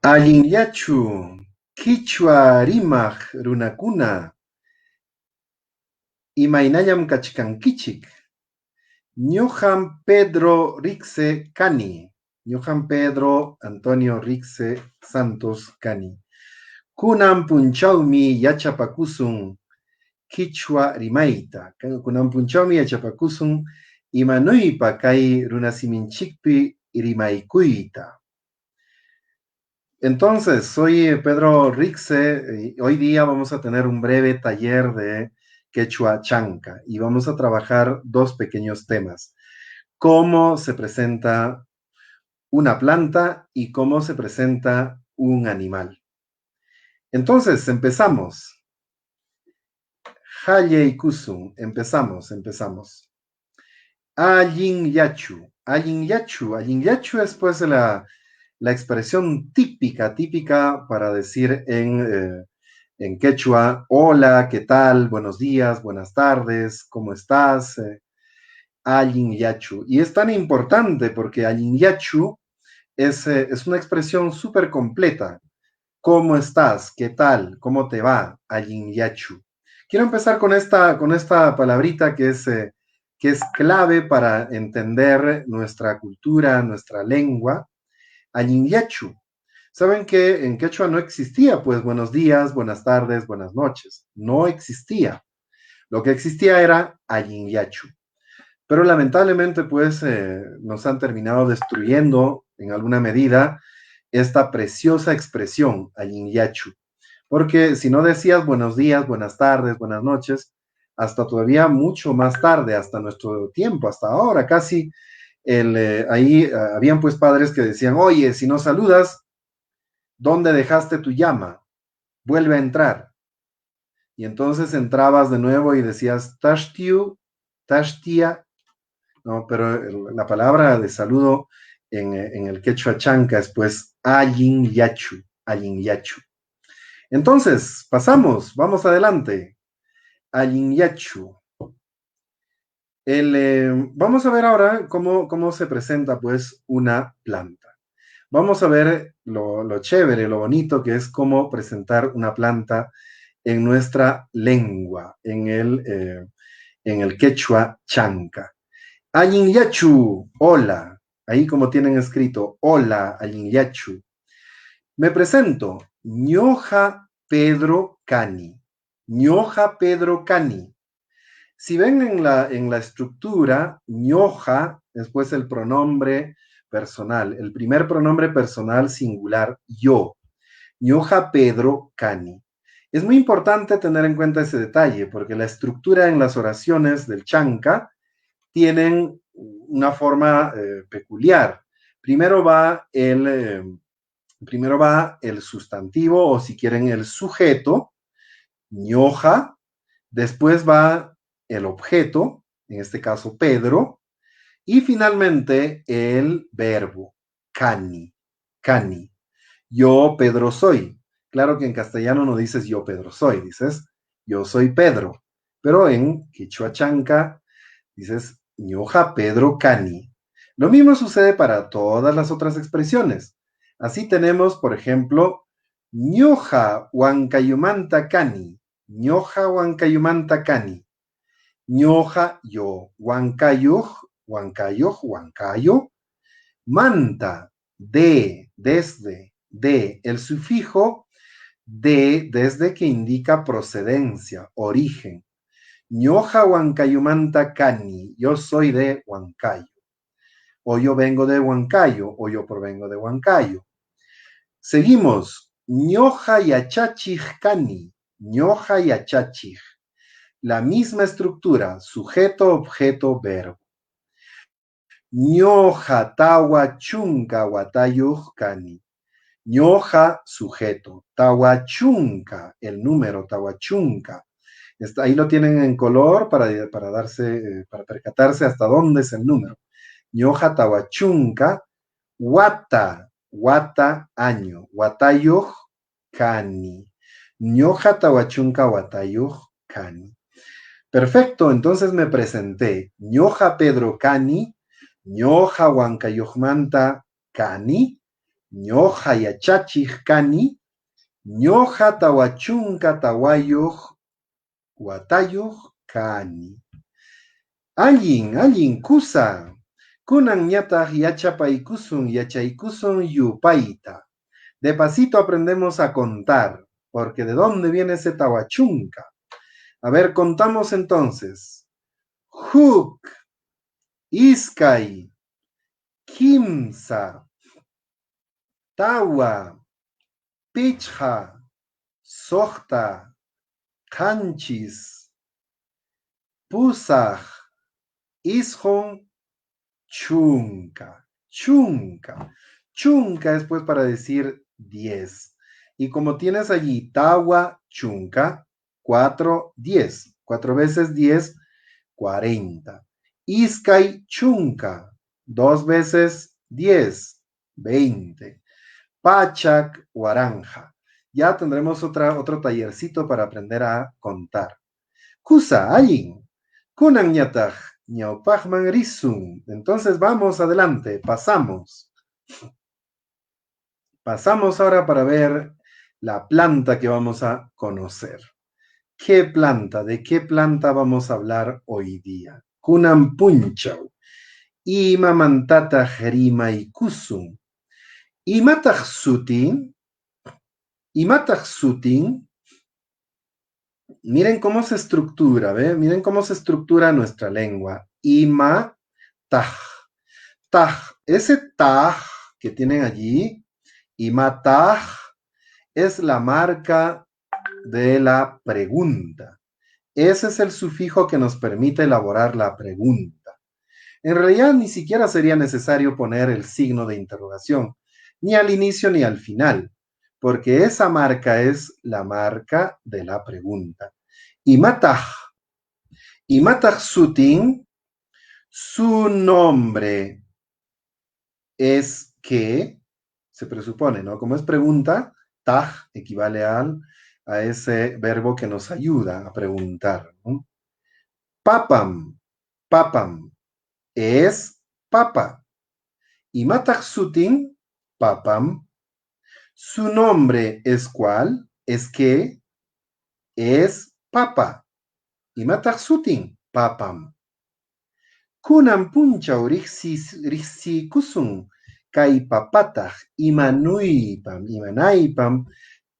Allinyachu, Quichua rimaq runakuna, imaynallam kachkankichik. Ñuqam Pedro Rixe kani. Ñuqam Pedro Antonio Rixe Santos kani. Kunan punchawmi yachapakusun Quichua rimayta. Kunan punchawmi yachapakusun imanuypa kay runasiminchikpi rimaykuyta. Entonces, soy Pedro Rixe y hoy día vamos a tener un breve taller de quechua chanca y vamos a trabajar dos pequeños temas. Cómo se presenta una planta y cómo se presenta un animal. Entonces, empezamos. Haye Kusun, empezamos. Allinyachu. Allinyachu es pues la expresión típica para decir en quechua, hola, ¿qué tal? Buenos días, buenas tardes, ¿cómo estás? Allinyachu. Y es tan importante porque Allinyachu es una expresión súper completa. ¿Cómo estás? ¿Qué tal? ¿Cómo te va? Allinyachu. Quiero empezar con esta palabrita que es clave para entender nuestra cultura, nuestra lengua. Allinyachu. Saben que en quechua no existía, pues, buenos días, buenas tardes, buenas noches. No existía. Lo que existía era Allinyachu. Pero lamentablemente, pues, nos han terminado destruyendo en alguna medida esta preciosa expresión, Allinyachu. Porque si no decías buenos días, buenas tardes, buenas noches, hasta todavía mucho más tarde, hasta nuestro tiempo, hasta ahora, casi ahí habían pues padres que decían, oye, si no saludas, ¿dónde dejaste tu llama? Vuelve a entrar. Y entonces entrabas de nuevo y decías, Tashtiu, Tashtia, ¿no? Pero la palabra de saludo en el quechua chanca es pues Allinyachu, Allinyachu. Entonces, vamos adelante. Allinyachu. Vamos a ver ahora cómo se presenta pues una planta. Vamos a ver lo chévere, lo bonito que es cómo presentar una planta en nuestra lengua, en el quechua chanca. Allinyachu, hola. Ahí como tienen escrito, hola, Allinyachu. Me presento, Ñoja Pedro Cani. Ñoja Pedro Cani. Si ven en la estructura, Ñoja, después el pronombre personal, el primer pronombre personal singular, yo. Ñoja Pedro Cani. Es muy importante tener en cuenta ese detalle, porque la estructura en las oraciones del chanca tienen una forma peculiar. Primero va el sustantivo, o si quieren, el sujeto, Ñoja. Después va el objeto, en este caso Pedro, y finalmente el verbo, cani, cani. Yo Pedro soy. Claro que en castellano no dices yo Pedro soy, dices yo soy Pedro. Pero en quechua chanca dices ñoja Pedro cani. Lo mismo sucede para todas las otras expresiones. Así tenemos, por ejemplo, ñoja huancayumanta cani. Ñoja huancayumanta cani. Ñoja yo. Huancayo. Manta, desde. El sufijo desde que indica procedencia, origen. Ñoja Huancayumanta Cani, yo soy de Huancayo. O yo vengo de Huancayo, o yo provengo de Huancayo. Seguimos. Ñoja Yachachij Cani. Ñoja Yachachij. La misma estructura, sujeto, objeto, verbo. Ñoja Tawachunka Watayuj Cani. Ñoja, sujeto. Tawachunka, el número, Tawachunka. Ahí lo tienen en color para percatarse hasta dónde es el número. Ñoja Tawachunka, Wata, año. Watayuj, Cani. Ñoja Tawachunka, Watayuj, Cani. Perfecto, entonces me presenté. Ñoja Pedro Cani, Ñoja Huancayujmanta Cani, ñoja yachachij kani, ñoja tawachunka tawayuj watayuj kani. Allin kusa. Kunan ñataq yachapaykusun yachaykusun yupayta. De pasito aprendemos a contar, porque ¿de dónde viene ese tawachunka? A ver, contamos entonces. Huk, iskay, kimsa, tawa, pichha, sohta, kanchis, pusaj, ishon, chunka. Chunka. Chunka es pues para decir 10. Y como tienes allí tawa, chunka, 4, 10. 4 veces 10, 40. Iskay, chunka, 2 veces 10, 20. Pachak, waranja. Ya tendremos otro tallercito para aprender a contar. Kusa, allin. Kunan ñataq, ñawpaqman risun. Entonces vamos adelante, pasamos. Pasamos ahora para ver la planta que vamos a conocer. ¿Qué planta? ¿De qué planta vamos a hablar hoy día? Kunan punchaw. Ima mantata jerima y kusum. Imataq sutin. Imataq sutin. Miren cómo se estructura, ¿ve? Miren cómo se estructura nuestra lengua. Ima, taj. Taj. Ese taj que tienen allí, ima taj, es la marca de la pregunta. Ese es el sufijo que nos permite elaborar la pregunta. En realidad ni siquiera sería necesario poner el signo de interrogación, ni al inicio ni al final, porque esa marca es la marca de la pregunta. Imataq. Imataq sutin, su nombre es que, se presupone, ¿no? Como es pregunta, taj equivale a ese verbo que nos ayuda a preguntar, ¿no? Papam, papam, es papa. Imataq sutin, papam. Su nombre es ¿cuál? Es que es papa. Imataq sutin, papam. Kunan punchaw riqsikusun kay papataq imanaypam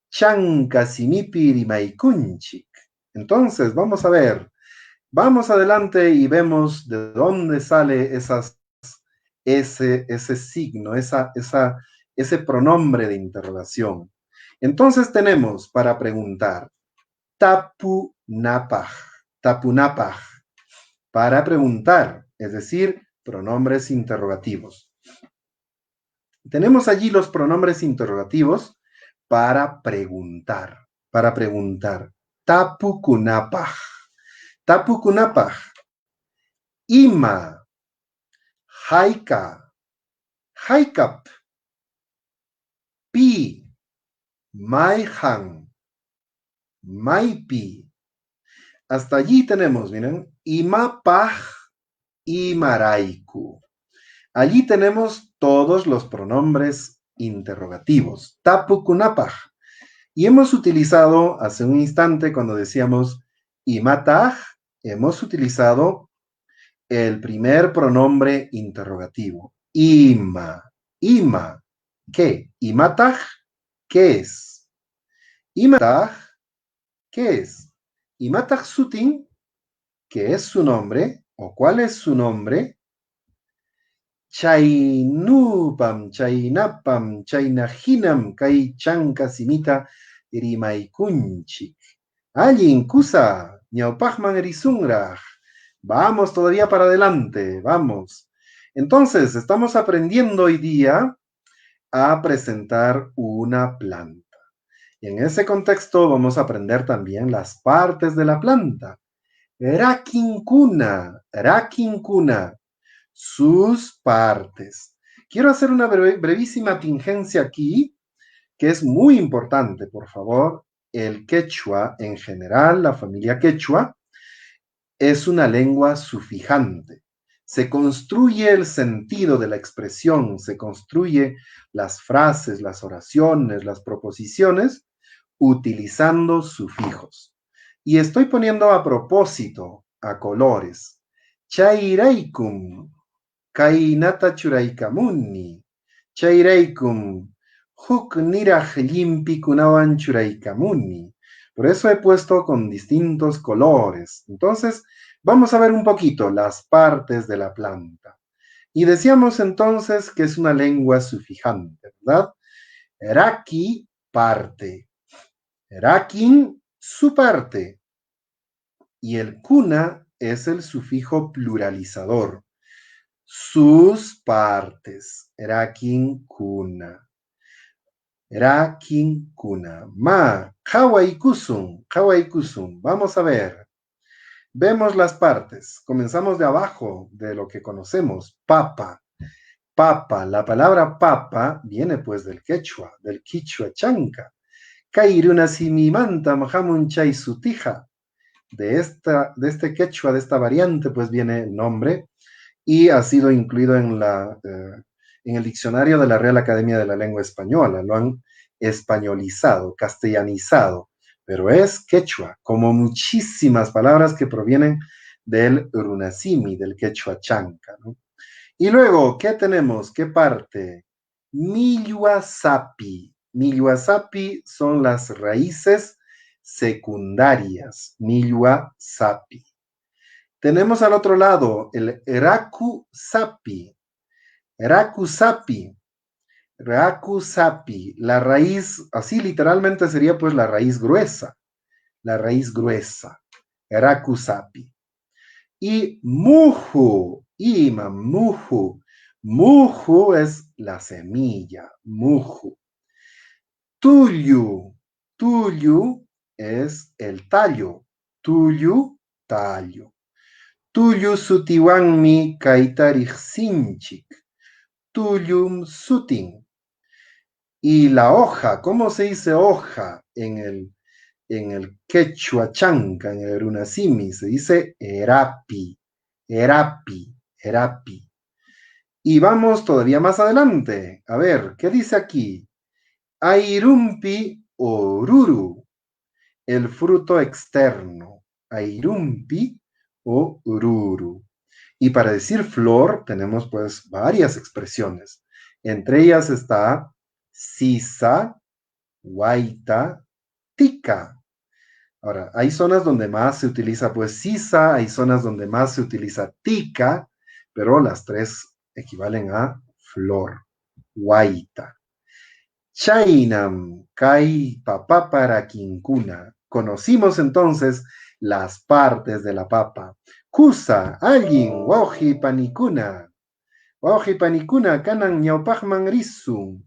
chanka simipi rimaykunchik. Entonces, vamos a ver. Vamos adelante y vemos de dónde sale ese signo, ese pronombre de interrogación. Entonces tenemos para preguntar tapunapaj, tapunapaj, para preguntar, es decir, pronombres interrogativos. Tenemos allí los pronombres interrogativos para preguntar, para preguntar. Tapukunapaj, tapukunapaj, ima, haika, haikap, pi, maihan, maipi. Hasta allí tenemos, miren, imapaj y maraiku. Allí tenemos todos los pronombres interrogativos, tapukunapaj. Y hemos utilizado hace un instante cuando decíamos imataj, hemos utilizado el primer pronombre interrogativo, ima. Ima, ¿qué? Imataj, ¿qué es? Imataj, ¿qué es? Imataj sutin, ¿qué es su nombre? ¿O cuál es su nombre? Chaynupam, chaynapam, chaynahinam, kay chanka simita rimaykunchik. Allin kusa, ñawpaqman risunraj. Vamos todavía para adelante, vamos. Entonces, estamos aprendiendo hoy día a presentar una planta. Y en ese contexto vamos a aprender también las partes de la planta. Raquincuna, raquincuna, sus partes. Quiero hacer una brevísima tingencia aquí, que es muy importante, por favor. El quechua, en general, la familia quechua, es una lengua sufijante. Se construye el sentido de la expresión, se construye las frases, las oraciones, las proposiciones, utilizando sufijos. Y estoy poniendo a propósito a colores. Chairaikum, kainata churaikamuni. Chairaikum, huk niraj limpi kunawan churaikamuni. Por eso he puesto con distintos colores. Entonces, vamos a ver un poquito las partes de la planta. Y decíamos entonces que es una lengua sufijante, ¿verdad? Raki, parte. Rakin, su parte. Y el kuna es el sufijo pluralizador. Sus partes. Rakin, kuna. Rakin, kuna. Ma, kawaikusun, kawaikusun. Vamos a ver. Vemos las partes. Comenzamos de abajo, de lo que conocemos. Papa. Papa. La palabra papa viene pues del quichua chanca. Kairuna simimanta mahamun chay sutija. De este quechua, de esta variante, pues viene el nombre y ha sido incluido en el diccionario de la Real Academia de la Lengua Española. Lo han españolizado, castellanizado, pero es quechua, como muchísimas palabras que provienen del runasimi, del quechua chanca, ¿no? Y luego, ¿qué tenemos? ¿Qué parte? Milluasapi. Milluasapi son las raíces secundarias. Milluasapi. Tenemos al otro lado el Rakusapi. Rakusapi. Rakusapi. La raíz, así literalmente sería pues la raíz gruesa. La raíz gruesa. Rakusapi. Y muju, ima, muju. Muju es la semilla, muju. Tuyu, tuyu es el tallo, tuyu, tallo. Tuyu sutiwanmi kaitarij sinchik, tuyum sutin. Y la hoja, ¿cómo se dice hoja en el quechua chanca, en el runasimi? Se dice erapi, erapi, erapi. Y vamos todavía más adelante. A ver, ¿qué dice aquí? Airumpi oruru, el fruto externo. Airumpi o ururu. Y para decir flor tenemos pues varias expresiones. Entre ellas está sisa, guaita, tica. Ahora, hay zonas donde más se utiliza pues sisa, hay zonas donde más se utiliza tica, pero las tres equivalen a flor, guaita. Chainam, kai papa para quincuna. Conocimos entonces las partes de la papa. Kusa, alguien, wauji panicuna. Wauji panicuna, kanan ñaupajman risum.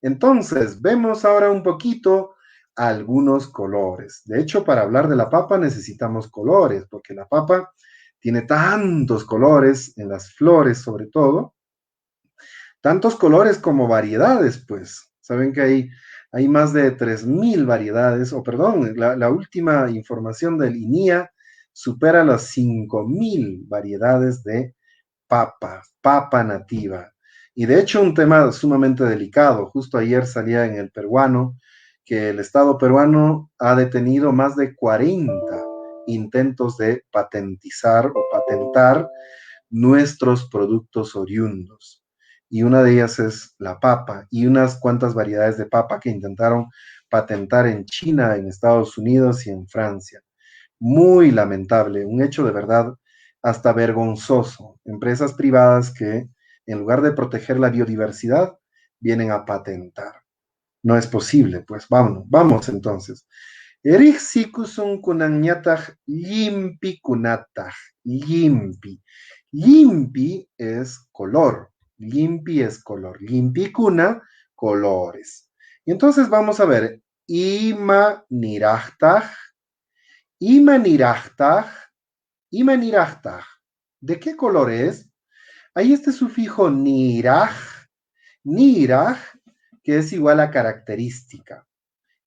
Entonces, vemos ahora un poquito algunos colores. De hecho, para hablar de la papa necesitamos colores, porque la papa tiene tantos colores en las flores, sobre todo, tantos colores como variedades, pues. Saben que hay más de 3.000 variedades, o perdón, la última información del INIA supera las 5.000 variedades de papa nativa. Y de hecho un tema sumamente delicado. Justo ayer salía en el peruano que el Estado peruano ha detenido más de 40 intentos de patentizar o patentar nuestros productos oriundos. Y una de ellas es la papa y unas cuantas variedades de papa que intentaron patentar en China, en Estados Unidos y en Francia. Muy lamentable, un hecho de verdad hasta vergonzoso. Empresas privadas que en lugar de proteger la biodiversidad, vienen a patentar. No es posible, pues vamos entonces. Erixicusun kunanyatach limpi kunatach. Limpi. Limpi es color. Limpi es color. Limpi kuna, colores. Y entonces vamos a ver. Ima nirachtach. Ima nirachtach. Ima nirachtach. ¿De qué color es? Hay este sufijo niraj. Niraj, que es igual a característica.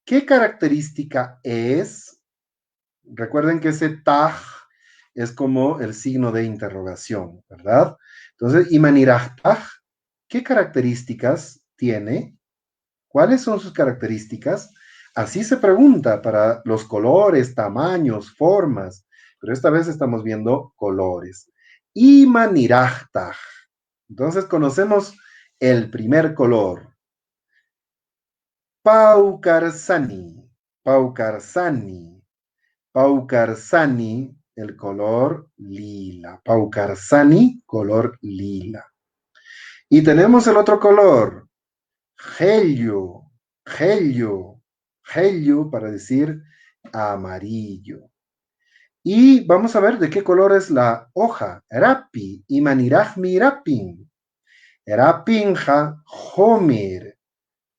¿Qué característica es? Recuerden que ese taj es como el signo de interrogación, ¿verdad? Entonces, imanirajtaj, ¿qué características tiene? ¿Cuáles son sus características? Así se pregunta para los colores, tamaños, formas, pero esta vez estamos viendo colores. Imanirajtaj. Entonces conocemos el primer color. Paucarsani. Paucarsani. Paucarsani, el color lila. Paucarsani, color lila. Y tenemos el otro color. Helio. Helio. Helio para decir amarillo. Y vamos a ver de qué color es la hoja. Rapi. Imanirajmi rapin. Rapinja homir.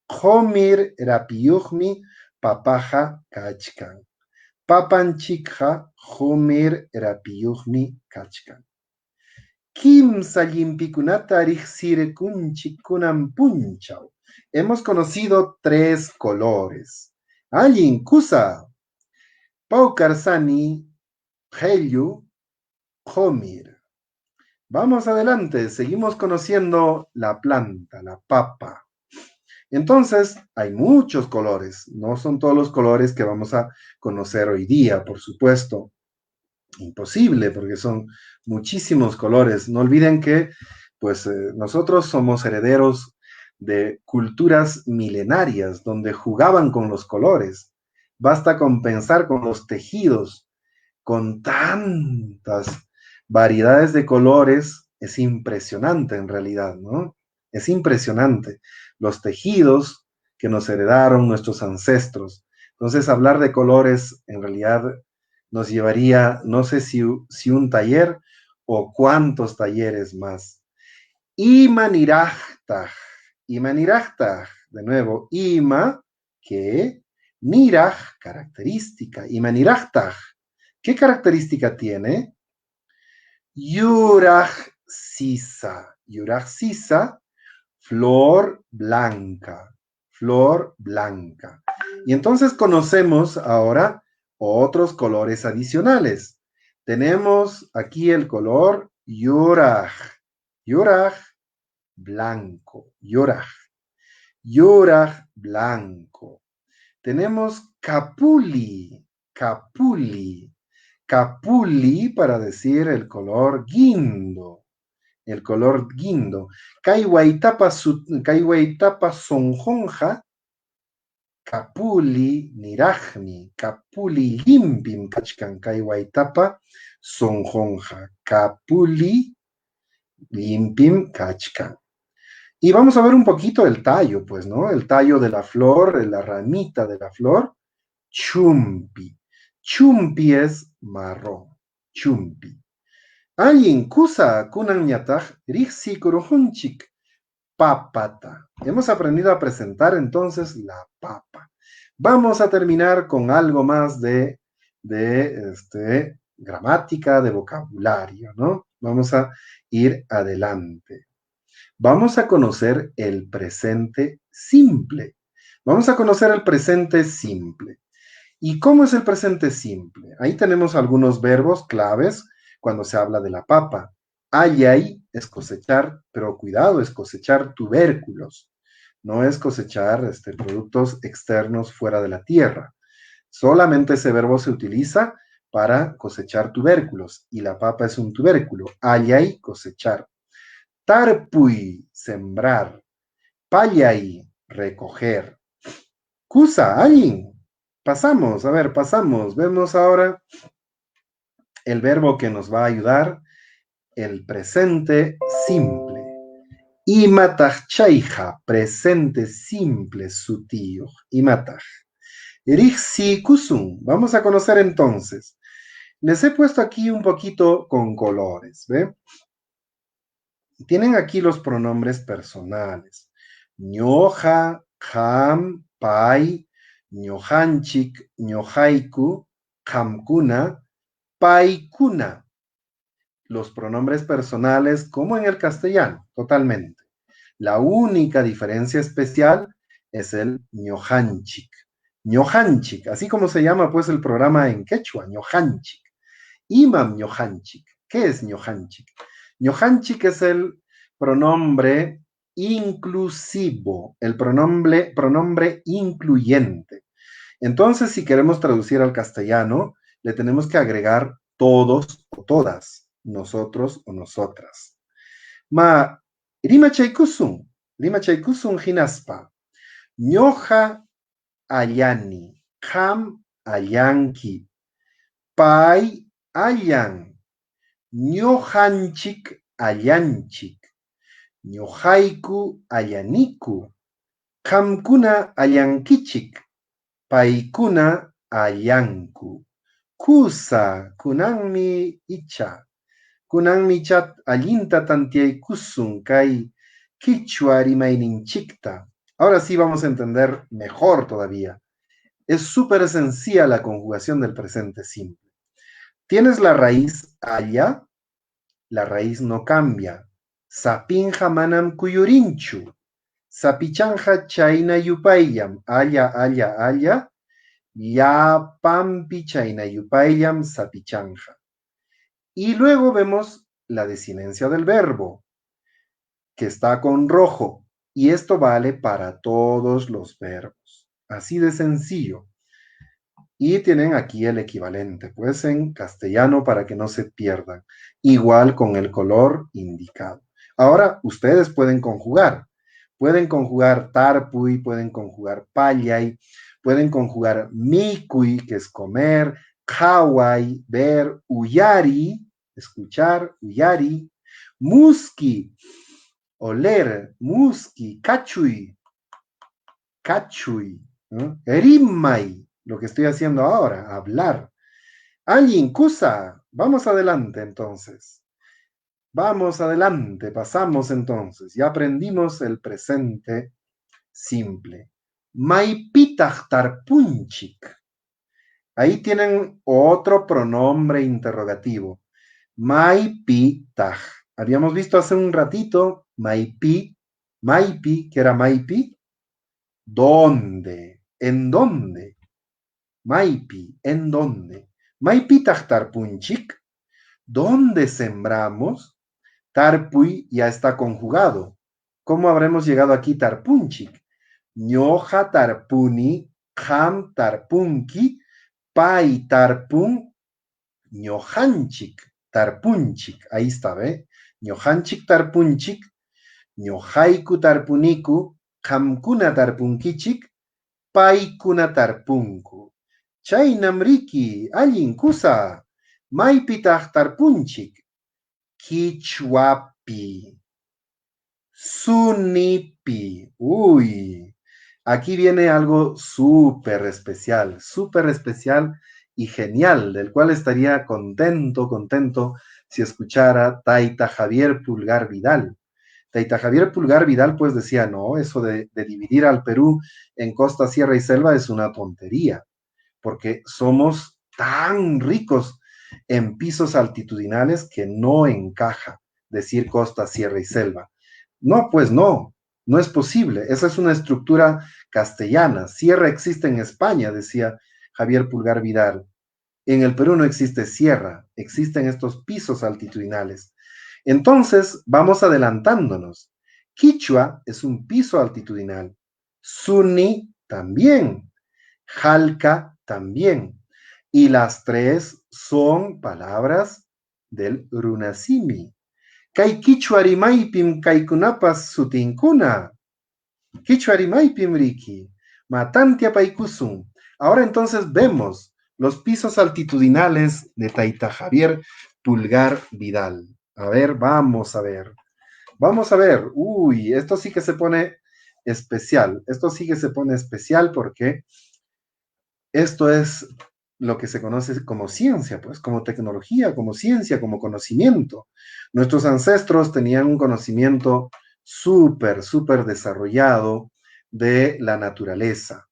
Homir rapiuhmi papaja kachkan. Papanchikja homir rapiuhmi kachkan. Kimsa limpikunata riqsirkunchik kunan punchaw. Hemos conocido tres colores. Allin kusa. Paucarsani, Helyu, Homir. Vamos adelante, seguimos conociendo la planta, la papa. Entonces, hay muchos colores, no son todos los colores que vamos a conocer hoy día, por supuesto. Imposible, porque son muchísimos colores. No olviden que, pues, nosotros somos herederos de culturas milenarias donde jugaban con los colores. Basta con pensar con los tejidos, con tantas variedades de colores, es impresionante en realidad, ¿no? Es impresionante los tejidos que nos heredaron nuestros ancestros. Entonces, hablar de colores en realidad nos llevaría, no sé si un taller o cuántos talleres más. Imanirajtaj, imanirajtaj, de nuevo, ima, que, niraj, característica, imanirajtaj, ¿qué característica tiene? Yuraj sisa. Yuraj sisa, flor blanca. Flor blanca. Y entonces conocemos ahora otros colores adicionales. Tenemos aquí el color yuraj. Yuraj, blanco. Yuraj. Yuraj, blanco. Tenemos capuli. Capuli. Capuli para decir el color guindo. El color guindo. Kaiwaitapa sonjonja. Capuli nirajmi. Capuli limpim kachkan. Kaiwaitapa sonjonja. Capuli limpim kachkan. Y vamos a ver un poquito el tallo, pues, ¿no? El tallo de la flor, la ramita de la flor. Chumpi. Chumpi es marrón. Chumpi. Alguien kusa kunan ñataq riksi kurujunchik papata. Hemos aprendido a presentar entonces la papa. Vamos a terminar con algo más de gramática, de vocabulario, ¿no? Vamos a ir adelante. Vamos a conocer el presente simple. Vamos a conocer el presente simple. ¿Y cómo es el presente simple? Ahí tenemos algunos verbos claves cuando se habla de la papa. Ayay es cosechar, pero cuidado, es cosechar tubérculos. No es cosechar productos externos fuera de la tierra. Solamente ese verbo se utiliza para cosechar tubérculos y la papa es un tubérculo. Ayay, cosechar. Tarpuy, sembrar. Payay, recoger. Kusa, alguien. Pasamos, a ver, pasamos. Vemos ahora el verbo que nos va a ayudar, el presente simple. Imataj chaija, presente simple, sutío. Imataj. Rixi kusum. Vamos a conocer entonces. Les he puesto aquí un poquito con colores, ¿ve? Tienen aquí los pronombres personales. Ñoja, ham, pai, ñojanchik, ñojaiku, hamkuna, paikuna. Los pronombres personales como en el castellano, totalmente. La única diferencia especial es el ñojanchik. Ñojanchik, así como se llama pues el programa en quechua, ñojanchik. Imam ñojanchik. ¿Qué es ñojanchik? Ñojanchik es el pronombre inclusivo, el pronombre incluyente. Entonces, si queremos traducir al castellano, le tenemos que agregar todos o todas, nosotros o nosotras. Ma, rima chaykusun hinaspa, ñoja allani, ham allanki, pay allan, ñojanchik allanchik, ñojayku allaniku, hamkuna allankichik, paykuna allanku. Kusa kunanmi icha. Kunanmi chat allinta tantiaykusun kay quichua rimaininchikta. Ahora sí vamos a entender mejor todavía. Es súper sencilla la conjugación del presente simple. Tienes la raíz haya, la raíz no cambia. Sapinja manam kuyurinchu. Sapichanja chaina yupayam. Haya. Ya pampi chaina yupayam sapichanja. Y luego vemos la desinencia del verbo, que está con rojo. Y esto vale para todos los verbos. Así de sencillo. Y tienen aquí el equivalente, pues en castellano para que no se pierdan. Igual con el color indicado. Ahora ustedes pueden conjugar. Pueden conjugar tarpui, pueden conjugar payay, pueden conjugar mikui, que es comer, kawai, ver, uyari, escuchar, uyari, muski, oler, muski, cachui, ¿no? Rimai, lo que estoy haciendo ahora, hablar. Alguien, kusa, vamos adelante entonces. Vamos adelante, pasamos entonces. Ya aprendimos el presente simple. Maipitach tarpunchik. Ahí tienen otro pronombre interrogativo. Maipitach. Habíamos visto hace un ratito maipi, que era maipi. ¿Dónde? ¿En dónde? Maipi, ¿en dónde? Maipitach tarpunchik. ¿Dónde sembramos? Tarpui ya está conjugado. ¿Cómo habremos llegado aquí tarpunchik? Ñoja tarpuni, ham tarpunki, pai tarpun, ñojanchik tarpunchik. Ahí está, ¿ve? Ñojanchik tarpunchik, ñojaiku tarpuniku, hamkuna tarpunkichik, paikuna tarpunku. Chaynam riki, allin kusa, maipitach tarpunchik. Quichuapi, sunipi. Uy, aquí viene algo súper especial y genial, del cual estaría contento si escuchara Taita Javier Pulgar Vidal. Taita Javier Pulgar Vidal pues decía, no, eso de dividir al Perú en costa, sierra y selva es una tontería, porque somos tan ricos en pisos altitudinales que no encaja decir costa, sierra y selva. No, pues no es posible. Esa es una estructura castellana. Sierra existe en España, decía Javier Pulgar Vidal. En el Perú no existe sierra, existen estos pisos altitudinales. Entonces, vamos adelantándonos. Quichua es un piso altitudinal. Suni también. Jalca también. Y las tres son palabras del runasimi. Kay quichuarimaipim kaikunapas sutinkuna. Quichuarimaipim riki. Matantia paikusun. Ahora entonces vemos los pisos altitudinales de Taita Javier Pulgar Vidal. A ver, vamos a ver. Vamos a ver. Uy, esto sí que se pone especial. Esto sí que se pone especial porque esto es lo que se conoce como ciencia, pues, como tecnología, como ciencia, como conocimiento. Nuestros ancestros tenían un conocimiento súper desarrollado de la naturaleza,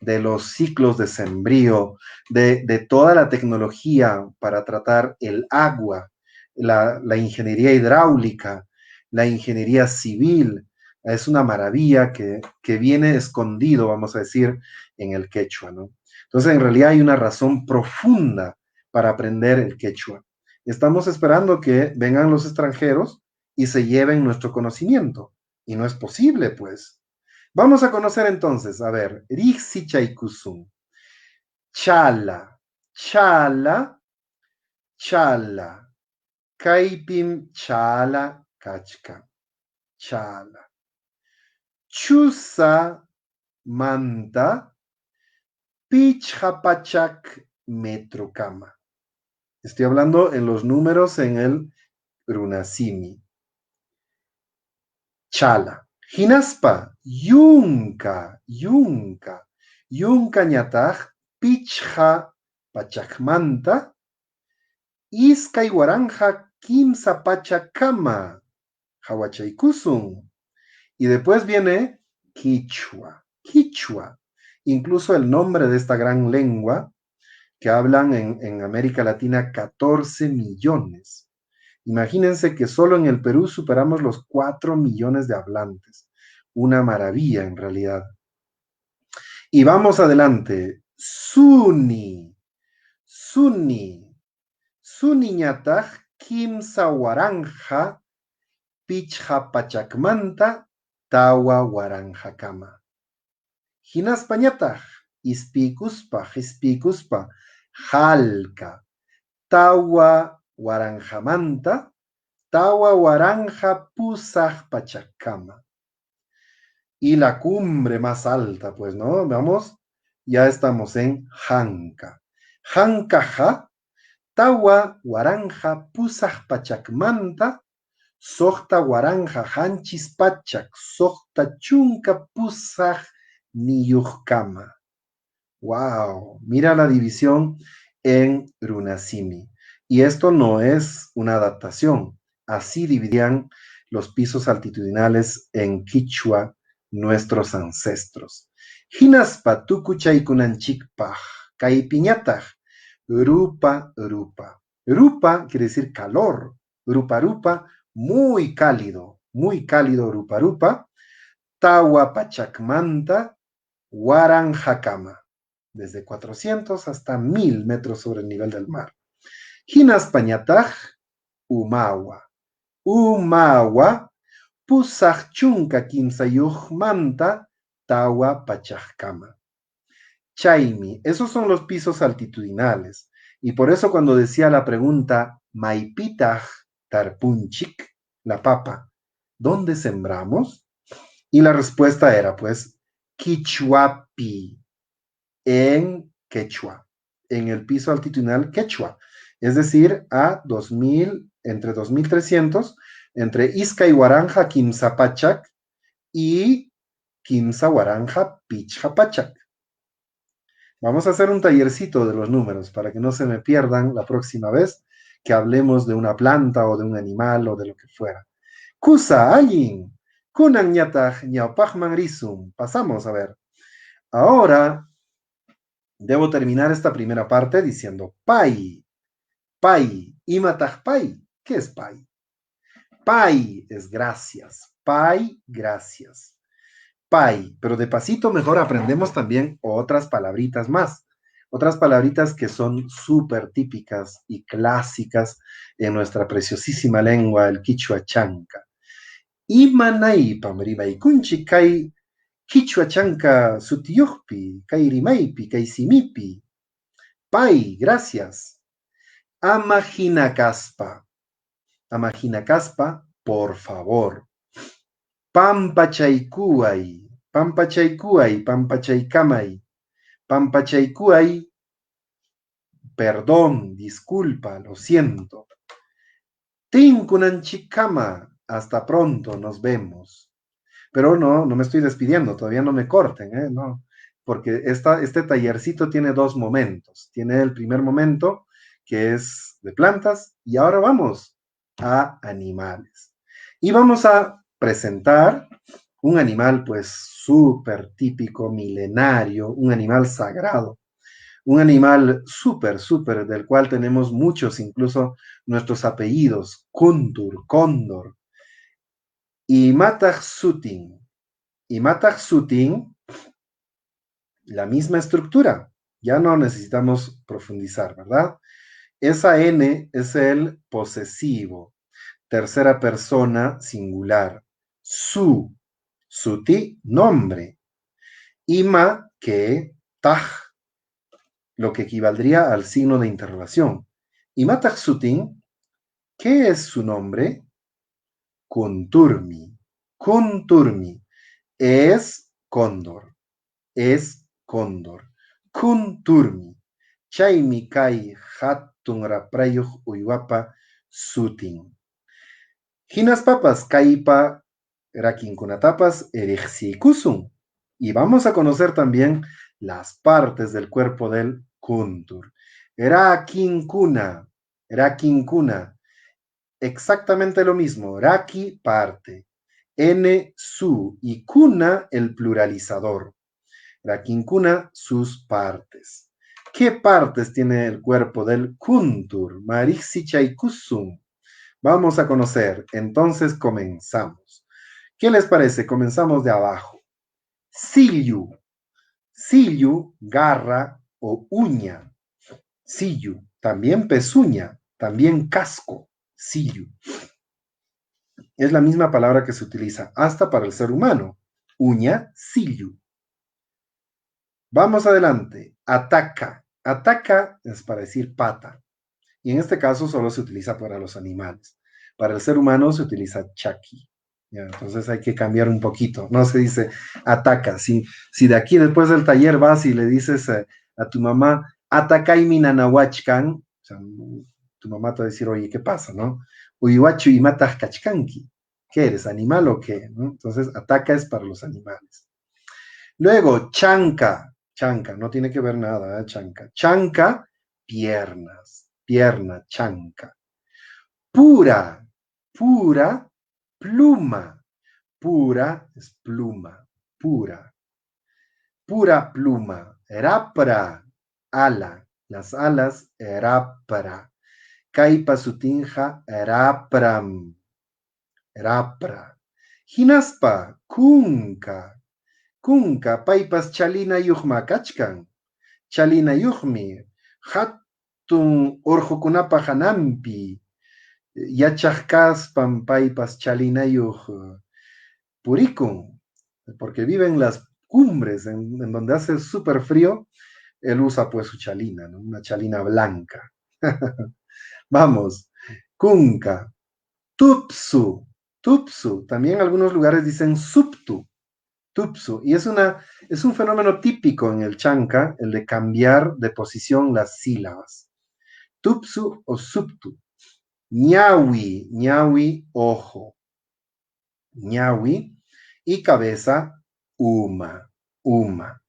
de los ciclos de sembrío, de toda la tecnología para tratar el agua, la ingeniería hidráulica, la ingeniería civil. Es una maravilla que viene escondido, vamos a decir, en el quechua, ¿no? Entonces, en realidad hay una razón profunda para aprender el quechua. Estamos esperando que vengan los extranjeros y se lleven nuestro conocimiento. Y no es posible, pues. Vamos a conocer entonces, a ver, Rixi Chaikusum. Chala, chala, chala. Kaipim chala kachka. Chala. Chusa manta pichapachak metrokama. Estoy hablando en los números en el runasimi. Chala. Hinaspa, yunka, yunka. Yunka ñataq pichha pachakmanta iskay waranja kimsa pachakama. Hawachaykusun. Y después viene Quichua, Quichua. Incluso el nombre de esta gran lengua que hablan en América Latina 14 millones. Imagínense que solo en el Perú superamos los 4 millones de hablantes. Una maravilla en realidad. Y vamos adelante. Suni, Suni, Suni ñataq kimsa waranja pichha pachakmanta tawa waranjakama. Hinaspa ñataq ispikuspa, halka, tawa waranjamanta, tawa waranja pusaj pachakama. Y la cumbre más alta, pues, ¿no? Vamos, ya estamos en Hanka. Hankaja, tawa waranja pusaj pachakmanta, sohta waranja hanchis pachak, sohta chunka pusaj niyuhkama. Wow, mira la división en runasimi. Y esto no es una adaptación. Así dividían los pisos altitudinales en Quichua nuestros ancestros. Hinaspa tukuchaykunanchikpaj, kaypiñataj, rupa, rupa. Rupa quiere decir calor. Rupa, rupa, muy cálido, rupa, rupa. Tawa pachakmanta, waranjakama. Desde 400 hasta 1000 metros sobre el nivel del mar. Hinaspañataj, umawa. Umawa, pusaj chunka kimsayuhmanta, tawa pachajkama. Chaimi, esos son los pisos altitudinales. Y por eso cuando decía la pregunta, Maipitaj tarpunchik, la papa, ¿dónde sembramos? Y la respuesta era, pues, Quichuapi, en quechua, en el piso altitudinal quechua, es decir, a 2000, entre 2300, entre Izca y Guaranja, Quimsapachak y Quimsa Guaranja, Pichapachak. Vamos a hacer un tallercito de los números para que no se me pierdan la próxima vez que hablemos de una planta o de un animal o de lo que fuera. Kusa, Allin, Kunan ñataj, ñaupajman risum. Pasamos a ver. Ahora debo terminar esta primera parte diciendo pai, pai, imataj pai. ¿Qué es pai? Pai es gracias, pai, gracias. Pai, pero de pasito mejor aprendemos también otras palabritas más, otras palabritas que son súper típicas y clásicas en nuestra preciosísima lengua, el quichua chanca. Imanay pamribaikunchi kai quichua chanca sutiyuhpi, kai rimaipi, kai simipi. Pai, gracias. Amajinacaspa. Amajinacaspa, por favor. Pampachaykuay. Pampachaykuay, pampachaykamay. Pampachaykuay, perdón, disculpa, lo siento. Tinkunanchikama, hasta pronto, nos vemos. Pero no me estoy despidiendo, todavía no me corten, ¿eh? No, porque este tallercito tiene dos momentos. Tiene el primer momento, que es de plantas, y ahora vamos a animales. Y vamos a presentar un animal, pues, súper típico, milenario, un animal sagrado, un animal súper, súper, del cual tenemos muchos, incluso nuestros apellidos, Kuntur, Cóndor, y Matachsutin. Y Matachsutin, la misma estructura, ya no necesitamos profundizar, ¿verdad? Esa N es el posesivo, tercera persona singular. Suti, nombre. Ima, que, taj, lo que equivaldría al signo de interrogación. Ima taj sutin, ¿qué es su nombre? Kunturmi. Kunturmi. Es cóndor. Es cóndor. Kunturmi. Chaymi kai hatun raprayuq uywapa sutin. Hinas papas kaipa rakinkunatapas erexikusun. Y vamos a conocer también las partes del cuerpo del kuntur. Rakinkuna. Rakinkuna. Exactamente lo mismo. Raki, parte. N, su. Y kuna, el pluralizador. Rakinkuna, sus partes. ¿Qué partes tiene el cuerpo del kuntur? Marixichaikusum. Vamos a conocer. Entonces comenzamos. ¿Qué les parece? Comenzamos de abajo. Sillu. Sillu, garra o uña. Sillu. También pezuña. También casco. Sillu. Es la misma palabra que se utiliza hasta para el ser humano. Uña, sillu. Vamos adelante. Ataca. Ataca es para decir pata. Y en este caso solo se utiliza para los animales. Para el ser humano se utiliza chaki. ¿Ya? Entonces hay que cambiar un poquito. No se dice ataca. Si de aquí después del taller vas y le dices a tu mamá, atacay mi nanahuachcan, o sea, tu mamá te va a decir, oye, ¿qué pasa? ¿No? Uihuachu y matas cachcanqui. ¿Qué eres? ¿Animal o qué? ¿No? Entonces, ataca es para los animales. Luego, chanca. Chanca, no tiene que ver nada, ¿eh? Chanca. Chanca, piernas. Pierna, chanca. Pura, pura, pluma. Pura es pluma, pura. Pura pluma. Rapra, ala. Las alas, rapra. Caipa sutinja, rapram. Rapra. Hinaspa, kunka. Kunka, paipas chalina yuhma kachkan. Chalina yuhmi. Hatun orjukunapa hanampi. Yachajkaspam paipas chalinayuj purikun. Porque vive en las cumbres, en donde hace súper frío, él usa pues su chalina, ¿no? Una chalina blanca. Vamos. Kunka. Tupsu. Tupsu. También algunos lugares dicen suptu. Tupsu. Y es un fenómeno típico en el chanca, el de cambiar de posición las sílabas. Tupsu o suptu. Ñawi. Ñawi, ojo. Ñawi. Y cabeza, uma. Uma.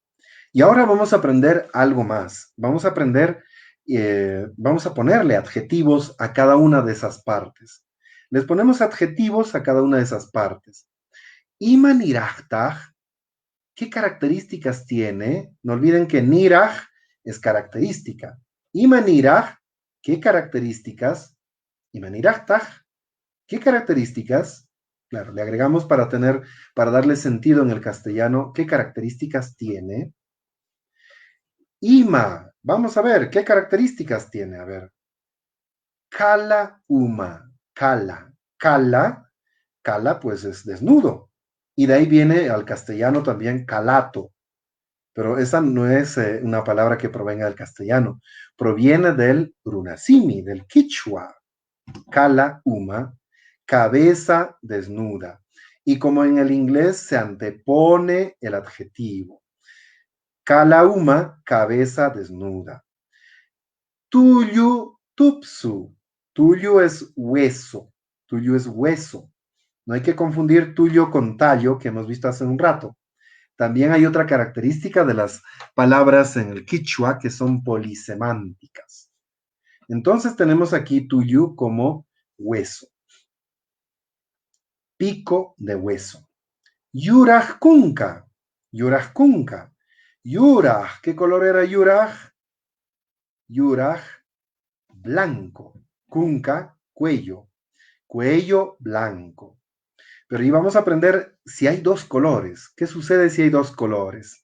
Y ahora vamos a aprender algo más. Vamos a aprender, vamos a ponerle adjetivos a cada una de esas partes. Les ponemos adjetivos a cada una de esas partes. Ima nirajtaj, ¿qué características tiene? No olviden que niraj es característica. Ima niraj, ¿qué características? Ima nirajtaj, ¿qué características? Claro, le agregamos para darle sentido en el castellano, ¿qué características tiene? Ima, vamos a ver, ¿qué características tiene? A ver. Kala uma, kala. Kala pues es desnudo. Y de ahí viene al castellano también calato. Pero esa no es una palabra que provenga del castellano. Proviene del runasimi, del quichua. Kala uma, cabeza desnuda. Y como en el inglés se antepone el adjetivo. Kalauma, cabeza desnuda. Tuyu, tupsu. Tuyo es hueso. Tuyo es hueso. No hay que confundir tuyo con tallo, que hemos visto hace un rato. También hay otra característica de las palabras en el quichua que son polisemánticas. Entonces tenemos aquí tuyo como hueso. Pico de hueso. Yuraj kunka. Yuraj kunka. Yuraj. ¿Qué color era Yuraj? Yuraj, blanco. Kunka, cuello. Cuello blanco. Pero ahí vamos a aprender si hay dos colores. ¿Qué sucede si hay dos colores?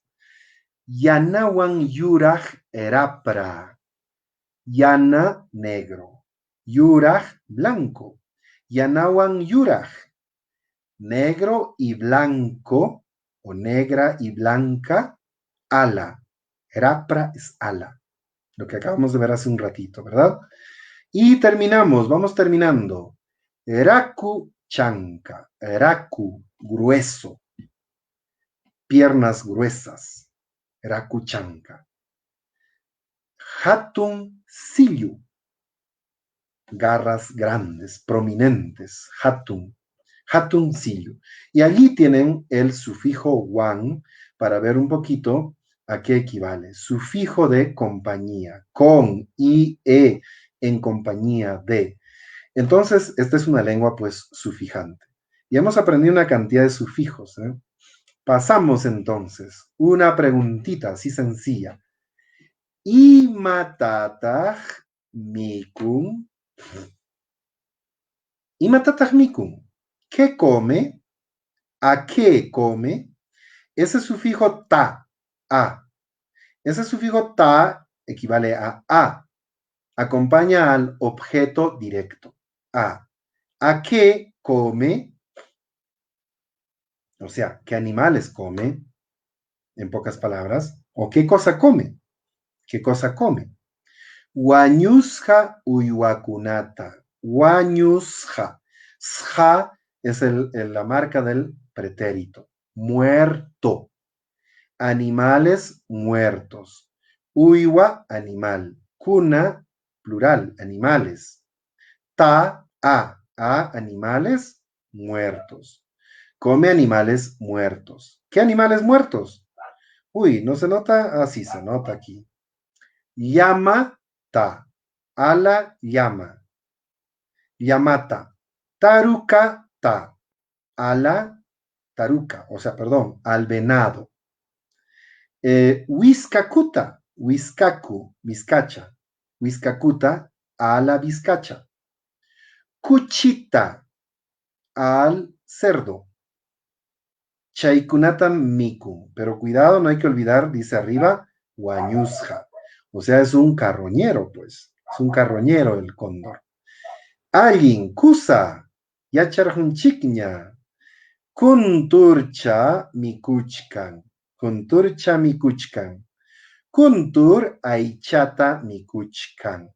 Yanawan yuraj erapra. Yana, negro. Yuraj, blanco. Yanawan yuraj, negro y blanco, o negra y blanca, ala. Rapra es ala. Lo que acabamos de ver hace un ratito, ¿verdad? Y terminamos, vamos terminando. Raku chanca, raku, grueso, piernas gruesas, raku chanca. Hatun sillu, garras grandes, prominentes, hatun, hatun sillu. Y allí tienen el sufijo wan para ver un poquito a qué equivale. Sufijo de compañía, con, y, en compañía de. Entonces, esta es una lengua pues sufijante. Y hemos aprendido una cantidad de sufijos. Pasamos entonces. Una preguntita así sencilla. Imatataj mikun. Imatataj mikun. ¿Qué come? ¿A qué come? Ese sufijo ta, a. Ese sufijo ta equivale a a. Acompaña al objeto directo, a. ¿A qué come? O sea, ¿qué animales come? En pocas palabras. ¿O qué cosa come? ¿Qué cosa come? Wañusja uywakunata. Wañusja. Sja es la marca del pretérito. Muerto. Animales muertos. Uywa, animal. Kuna, plural, animales. Ta, a, animales muertos. Come animales muertos. ¿Qué animales muertos? Uy, ¿no se nota? Así se nota aquí. Llama, ta. Ala, llama. Yamata. Taruka, ta. Ala, taruca. O sea, perdón, al venado. Huizcacuta. Huizcacu, vizcacha. Huizcacuta, ala vizcacha. Cuchita, al cerdo. Chaikunata miku. Pero cuidado, no hay que olvidar, dice arriba, guañuzja. O sea, es un carroñero, pues. Es un carroñero el cóndor. Alguien, kusa, yacharjunchikña. Kunturcha mikuchkan. Kunturcha mikuchkan. Kuntur aichata mikuchkan.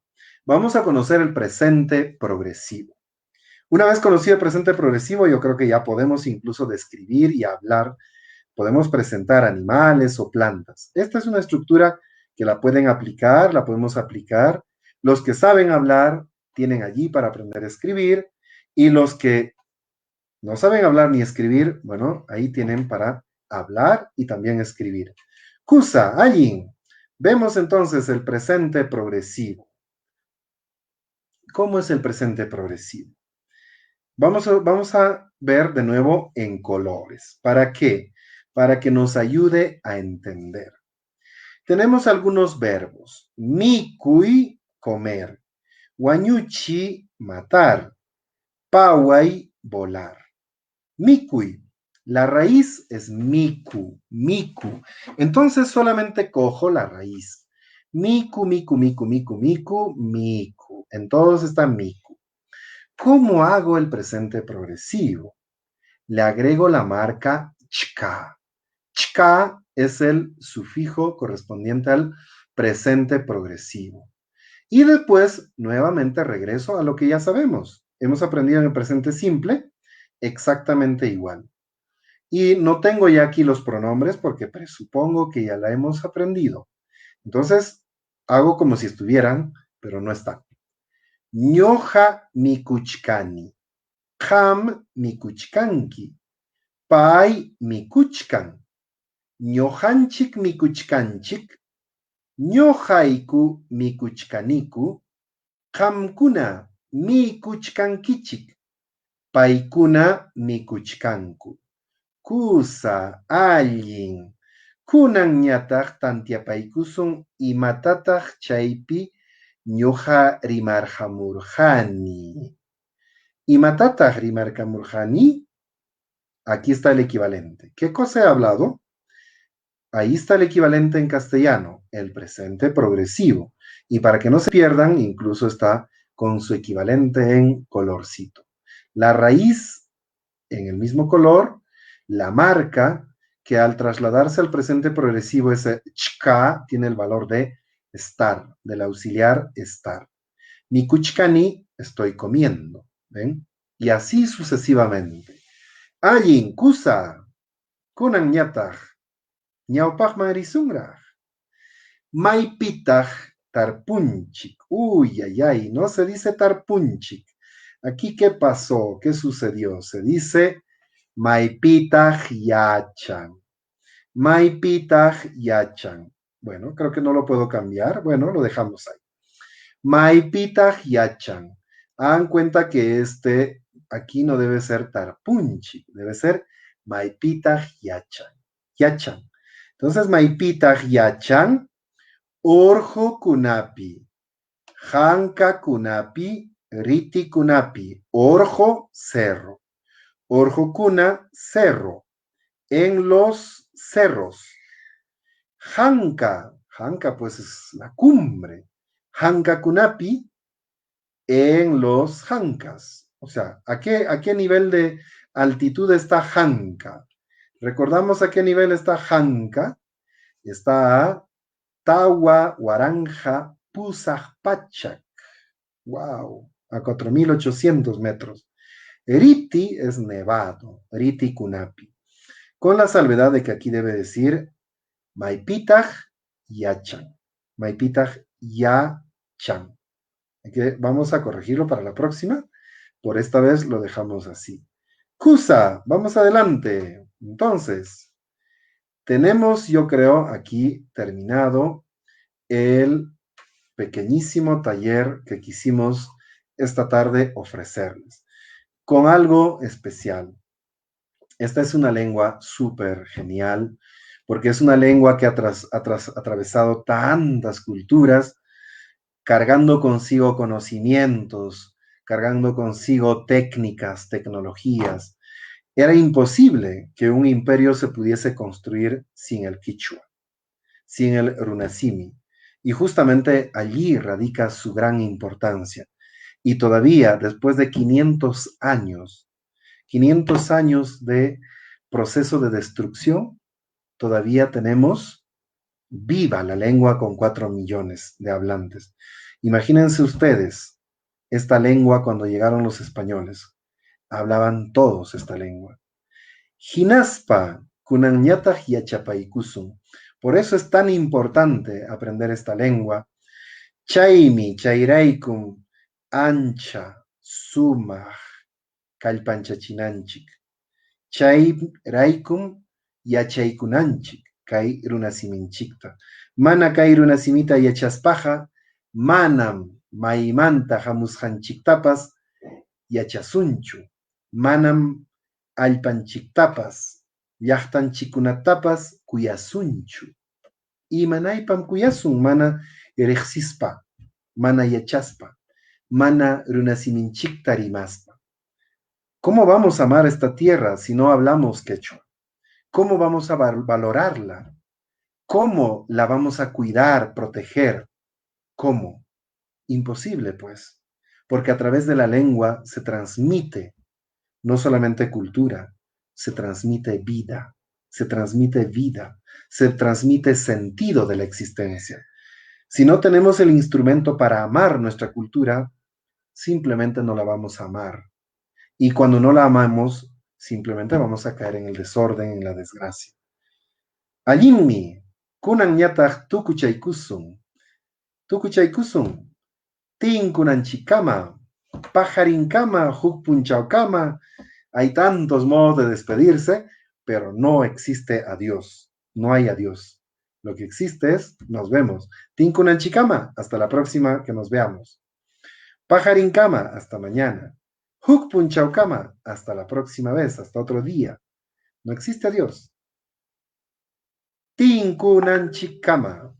Vamos a conocer el presente progresivo. Una vez conocido el presente progresivo, yo creo que ya podemos incluso describir y hablar, podemos presentar animales o plantas. Esta es una estructura que la pueden aplicar, la podemos aplicar. Los que saben hablar tienen allí para aprender a escribir y los que no saben hablar ni escribir, bueno, ahí tienen para hablar y también escribir. Kusa, alguien. Vemos entonces el presente progresivo. ¿Cómo es el presente progresivo? Vamos a ver de nuevo en colores. ¿Para qué? Para que nos ayude a entender. Tenemos algunos verbos. Mikui, comer. Wañuchi, matar. Pawai, volar. Mikui. La raíz es miku, miku. Entonces solamente cojo la raíz. Miku, miku, miku, miku, miku, miku. Entonces está miku. ¿Cómo hago el presente progresivo? Le agrego la marca chka. Chka es el sufijo correspondiente al presente progresivo. Y después, nuevamente regreso a lo que ya sabemos. Hemos aprendido en el presente simple exactamente igual. Y no tengo ya aquí los pronombres porque presupongo que ya la hemos aprendido. Entonces, hago como si estuvieran, pero no están. Ñoja mikuchkani. Ham mikuchkanki. Pai mikuchkan. Ñohanchik mikuchkanchik. Ñohaiku mikuchkaniku. Hamkuna mikuchkankichik. Paikuna mikuchkanku. Kusa, alguien. Kunan ñataq tantiapaykusun imatataq chaypi ñuqa rimarhamurqani. Imatataq rimarhamurqani. Aquí está el equivalente. ¿Qué cosa he hablado? Ahí está el equivalente en castellano, el presente progresivo. Y para que no se pierdan, incluso está con su equivalente en colorcito. La raíz en el mismo color, la marca, que al trasladarse al presente progresivo, ese chka tiene el valor de estar, del auxiliar estar. Mi kuchkani, estoy comiendo, ¿ven? Y así sucesivamente. Allin, kusa, kunan ñataq, ñawpaqman risunraq. Maypitaj tarpunchik. Uy, ay, ay, no se dice tarpunchik. Aquí, ¿qué pasó? ¿Qué sucedió? Se dice Maypitaj yachan. Maypitaj yachan. Bueno, creo que no lo puedo cambiar. Bueno, lo dejamos ahí. Maypitaj yachan. Hagan cuenta que aquí no debe ser tarpunchik, debe ser Maypitaj yachan. Yachan. Entonces, Maypitaj yachan. Orjo kunapi, Janka kunapi, Riti kunapi. Orjo, cerro. Orjo kuna, cerro. En los cerros. Janka pues es la cumbre. Janka kunapi, en los jancas. O sea, a qué nivel de altitud está Janka? ¿Recordamos a qué nivel está Janka? Está a Tawa, Waranja, Pachak. Wow, a 4.800 metros. Riti es nevado, Riti Kunapi. Con la salvedad de que aquí debe decir Maipitaj Yachan. Maipitaj Yachan. Vamos a corregirlo para la próxima. Por esta vez lo dejamos así. Kusa, vamos adelante. Entonces, tenemos, yo creo, aquí terminado el pequeñísimo taller que quisimos esta tarde ofrecerles, con algo especial. Esta es una lengua súper genial, porque es una lengua que ha atravesado tantas culturas, cargando consigo conocimientos, cargando consigo técnicas, tecnologías. Era imposible que un imperio se pudiese construir sin el Quichua, sin el Runasimi. Y justamente allí radica su gran importancia. Y todavía, después de 500 años de proceso de destrucción, todavía tenemos viva la lengua con 4 millones de hablantes. Imagínense ustedes esta lengua cuando llegaron los españoles. Hablaban todos esta lengua. Hinaspa, kunanyata yachapaikusum. Por eso es tan importante aprender esta lengua. Chaimi, chairaikum, ancha, sumaj, kallpanchachinanchik. Chairaikum, yachaikunanchik, kai runasiminchikta. Mana kai runasimita yachaspaja, manam, maimanta hamushanchiktapas, yachasunchu. Manam allpanchiktapas, llaqtanchikunatapas kuyasunchu. Imanaypam kuyasun mana riqsispa, mana yachaspa, mana runasiminchikta rimaspa. ¿Cómo vamos a amar esta tierra si no hablamos quechua? ¿Cómo vamos a valorarla? ¿Cómo la vamos a cuidar, proteger? ¿Cómo? Imposible, pues, porque a través de la lengua se transmite no solamente cultura, se transmite vida, se transmite sentido de la existencia. Si no tenemos el instrumento para amar nuestra cultura, simplemente no la vamos a amar. Y cuando no la amamos, simplemente vamos a caer en el desorden, en la desgracia. Allinmi, kunan ñataq tukuchaykusun, tinkunanchikama, pajarinkama, hukpunchawkama. Hay tantos modos de despedirse, pero no existe adiós. No hay adiós. Lo que existe es, nos vemos. Tinkunanchikama, hasta la próxima que nos veamos. Pajarinkama, hasta mañana. Hukpunchawkama, hasta la próxima vez, hasta otro día. No existe adiós. Tinkunanchikama.